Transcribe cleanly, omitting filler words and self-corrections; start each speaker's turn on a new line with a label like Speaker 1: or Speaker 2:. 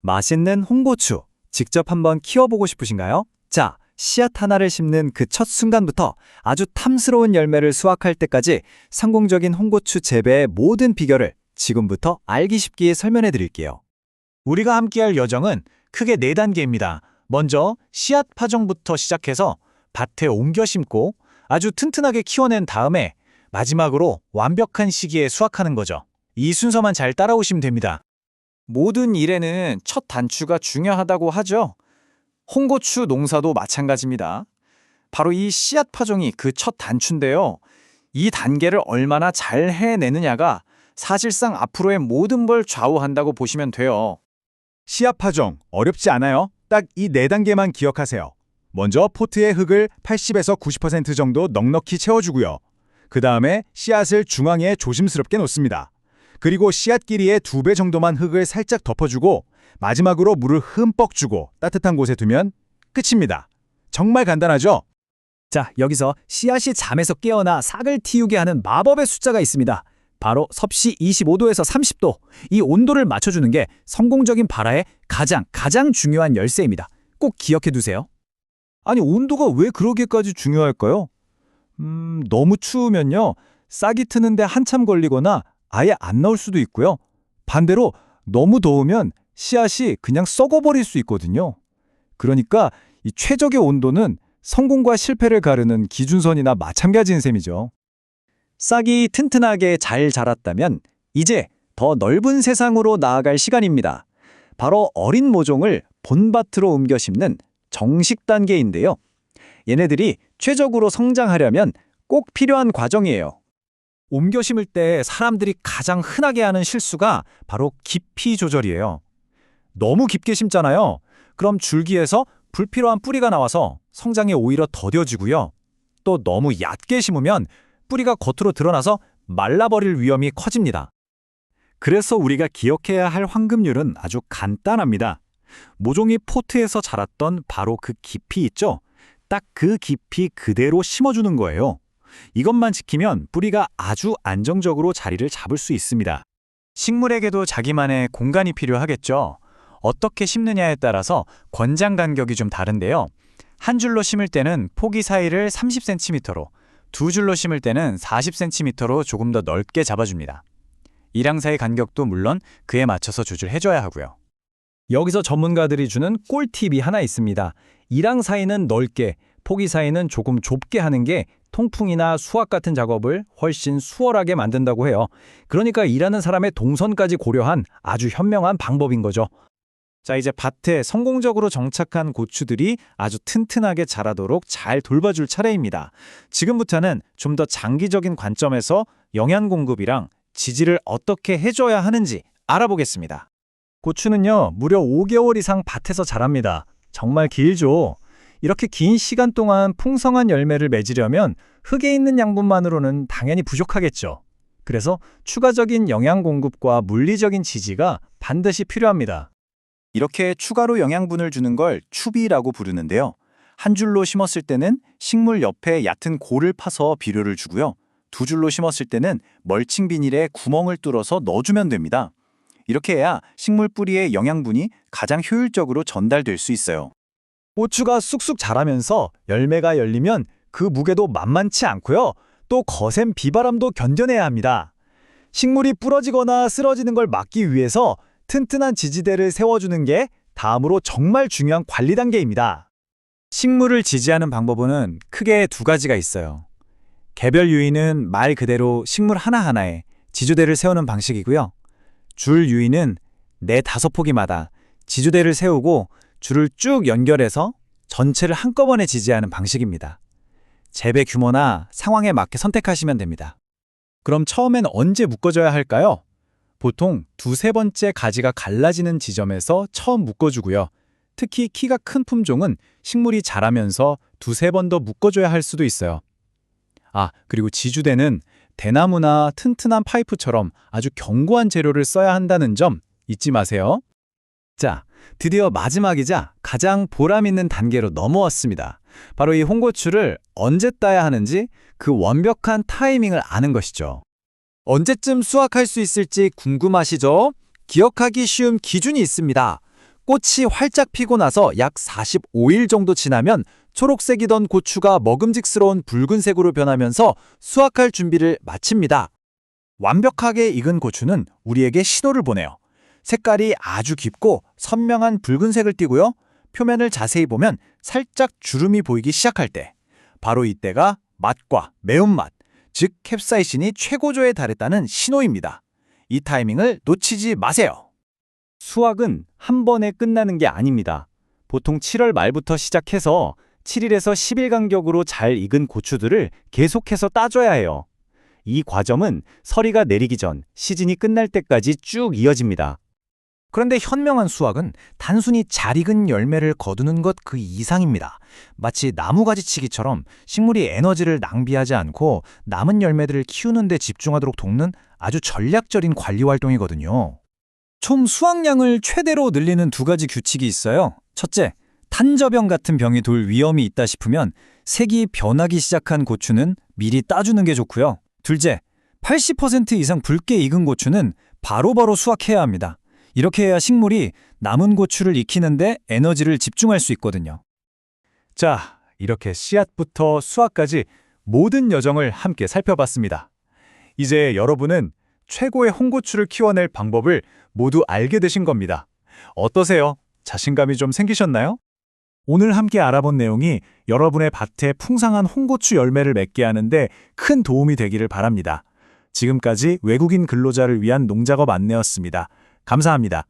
Speaker 1: 맛있는 홍고추, 직접 한번 키워보고 싶으신가요? 자, 씨앗 하나를 심는 그 첫 순간부터 아주 탐스러운 열매를 수확할 때까지 성공적인 홍고추 재배의 모든 비결을 지금부터 알기 쉽게 설명해 드릴게요.
Speaker 2: 우리가 함께할 여정은 크게 4단계입니다. 먼저 씨앗 파종부터 시작해서 밭에 옮겨 심고 아주 튼튼하게 키워낸 다음에 마지막으로 완벽한 시기에 수확하는 거죠. 이 순서만 잘 따라오시면 됩니다.
Speaker 1: 모든 일에는 첫 단추가 중요하다고 하죠. 홍고추 농사도 마찬가지입니다. 바로 이 씨앗 파종이 그 첫 단추인데요. 이 단계를 얼마나 잘 해내느냐가 사실상 앞으로의 모든 걸 좌우한다고 보시면 돼요.
Speaker 3: 씨앗 파종 어렵지 않아요. 딱 이 4단계만 기억하세요. 먼저 포트의 흙을 80에서 90% 정도 넉넉히 채워주고요. 그 다음에 씨앗을 중앙에 조심스럽게 놓습니다. 그리고 씨앗 길이의 2배 정도만 흙을 살짝 덮어주고 마지막으로 물을 흠뻑 주고 따뜻한 곳에 두면 끝입니다. 정말 간단하죠?
Speaker 1: 자, 여기서 씨앗이 잠에서 깨어나 싹을 틔우게 하는 마법의 숫자가 있습니다. 바로 섭씨 25도에서 30도. 이 온도를 맞춰주는 게 성공적인 발화의 가장 중요한 열쇠입니다. 꼭 기억해 두세요.
Speaker 3: 아니, 온도가 왜 그러기까지 중요할까요? 너무 추우면요, 싹이 트는데 한참 걸리거나 아예 안 나올 수도 있고요. 반대로 너무 더우면 씨앗이 그냥 썩어버릴 수 있거든요. 그러니까 이 최적의 온도는 성공과 실패를 가르는 기준선이나 마찬가지인 셈이죠.
Speaker 1: 싹이 튼튼하게 잘 자랐다면 이제 더 넓은 세상으로 나아갈 시간입니다. 바로 어린 모종을 본밭으로 옮겨 심는 정식 단계인데요. 얘네들이 최적으로 성장하려면 꼭 필요한 과정이에요. 옮겨 심을 때 사람들이 가장 흔하게 하는 실수가 바로 깊이 조절이에요. 너무 깊게 심잖아요. 그럼 줄기에서 불필요한 뿌리가 나와서 성장이 오히려 더뎌지고요. 또 너무 얕게 심으면 뿌리가 겉으로 드러나서 말라버릴 위험이 커집니다. 그래서 우리가 기억해야 할 황금률은 아주 간단합니다. 모종이 포트에서 자랐던 바로 그 깊이 있죠? 딱 그 깊이 그대로 심어주는 거예요. 이것만 지키면 뿌리가 아주 안정적으로 자리를 잡을 수 있습니다. 식물에게도 자기만의 공간이 필요하겠죠. 어떻게 심느냐에 따라서 권장 간격이 좀 다른데요. 한 줄로 심을 때는 포기 사이를 30cm로, 2줄로 심을 때는 40cm로 조금 더 넓게 잡아줍니다. 이랑 사이 간격도 물론 그에 맞춰서 조절해줘야 하고요. 여기서 전문가들이 주는 꿀팁이 하나 있습니다. 이랑 사이는 넓게, 포기 사이는 조금 좁게 하는 게 통풍이나 수확 같은 작업을 훨씬 수월하게 만든다고 해요. 그러니까 일하는 사람의 동선까지 고려한 아주 현명한 방법인 거죠. 자, 이제 밭에 성공적으로 정착한 고추들이 아주 튼튼하게 자라도록 잘 돌봐줄 차례입니다. 지금부터는 좀 더 장기적인 관점에서 영양 공급이랑 지지를 어떻게 해줘야 하는지 알아보겠습니다. 고추는요, 무려 5개월 이상 밭에서 자랍니다. 정말 길죠. 이렇게 긴 시간 동안 풍성한 열매를 맺으려면 흙에 있는 양분만으로는 당연히 부족하겠죠. 그래서 추가적인 영양 공급과 물리적인 지지가 반드시 필요합니다. 이렇게 추가로 영양분을 주는 걸 추비라고 부르는데요. 한 줄로 심었을 때는 식물 옆에 얕은 골을 파서 비료를 주고요. 2줄로 심었을 때는 멀칭 비닐에 구멍을 뚫어서 넣어주면 됩니다. 이렇게 해야 식물 뿌리의 영양분이 가장 효율적으로 전달될 수 있어요. 고추가 쑥쑥 자라면서 열매가 열리면 그 무게도 만만치 않고요. 또 거센 비바람도 견뎌내야 합니다. 식물이 부러지거나 쓰러지는 걸 막기 위해서 튼튼한 지지대를 세워주는 게 다음으로 정말 중요한 관리 단계입니다. 식물을 지지하는 방법은 크게 2가지가 있어요. 개별 유인은 말 그대로 식물 하나하나에 지주대를 세우는 방식이고요. 줄 유인은 4-5포기마다 지주대를 세우고 줄을 쭉 연결해서 전체를 한꺼번에 지지하는 방식입니다. 재배 규모나 상황에 맞게 선택하시면 됩니다. 그럼 처음엔 언제 묶어줘야 할까요? 보통 2-3번째 가지가 갈라지는 지점에서 처음 묶어주고요. 특히 키가 큰 품종은 식물이 자라면서 2-3번 더 묶어줘야 할 수도 있어요. 그리고 지주대는 대나무나 튼튼한 파이프처럼 아주 견고한 재료를 써야 한다는 점 잊지 마세요. 자, 드디어 마지막이자 가장 보람있는 단계로 넘어왔습니다. 바로 이 홍고추를 언제 따야 하는지 그 완벽한 타이밍을 아는 것이죠. 언제쯤 수확할 수 있을지 궁금하시죠? 기억하기 쉬운 기준이 있습니다. 꽃이 활짝 피고 나서 약 45일 정도 지나면 초록색이던 고추가 먹음직스러운 붉은색으로 변하면서 수확할 준비를 마칩니다.
Speaker 2: 완벽하게 익은 고추는 우리에게 신호를 보내요. 색깔이 아주 깊고 선명한 붉은색을 띠고요. 표면을 자세히 보면 살짝 주름이 보이기 시작할 때, 바로 이때가 맛과 매운맛, 즉 캡사이신이 최고조에 달했다는 신호입니다. 이 타이밍을 놓치지 마세요.
Speaker 1: 수확은 한 번에 끝나는 게 아닙니다. 보통 7월 말부터 시작해서 7일에서 10일 간격으로 잘 익은 고추들을 계속해서 따줘야 해요. 이 과정은 서리가 내리기 전 시즌이 끝날 때까지 쭉 이어집니다.
Speaker 2: 그런데 현명한 수확은 단순히 잘 익은 열매를 거두는 것 그 이상입니다. 마치 나무가지치기처럼 식물이 에너지를 낭비하지 않고 남은 열매들을 키우는 데 집중하도록 돕는 아주 전략적인 관리 활동이거든요.
Speaker 1: 총 수확량을 최대로 늘리는 두 가지 규칙이 있어요. 첫째, 탄저병 같은 병이 돌 위험이 있다 싶으면 색이 변하기 시작한 고추는 미리 따주는 게 좋고요. 둘째, 80% 이상 붉게 익은 고추는 바로바로 수확해야 합니다. 이렇게 해야 식물이 남은 고추를 익히는데 에너지를 집중할 수 있거든요.
Speaker 3: 자, 이렇게 씨앗부터 수확까지 모든 여정을 함께 살펴봤습니다. 이제 여러분은 최고의 홍고추를 키워낼 방법을 모두 알게 되신 겁니다. 어떠세요? 자신감이 좀 생기셨나요? 오늘 함께 알아본 내용이 여러분의 밭에 풍성한 홍고추 열매를 맺게 하는데 큰 도움이 되기를 바랍니다. 지금까지 외국인 근로자를 위한 농작업 안내였습니다. 감사합니다.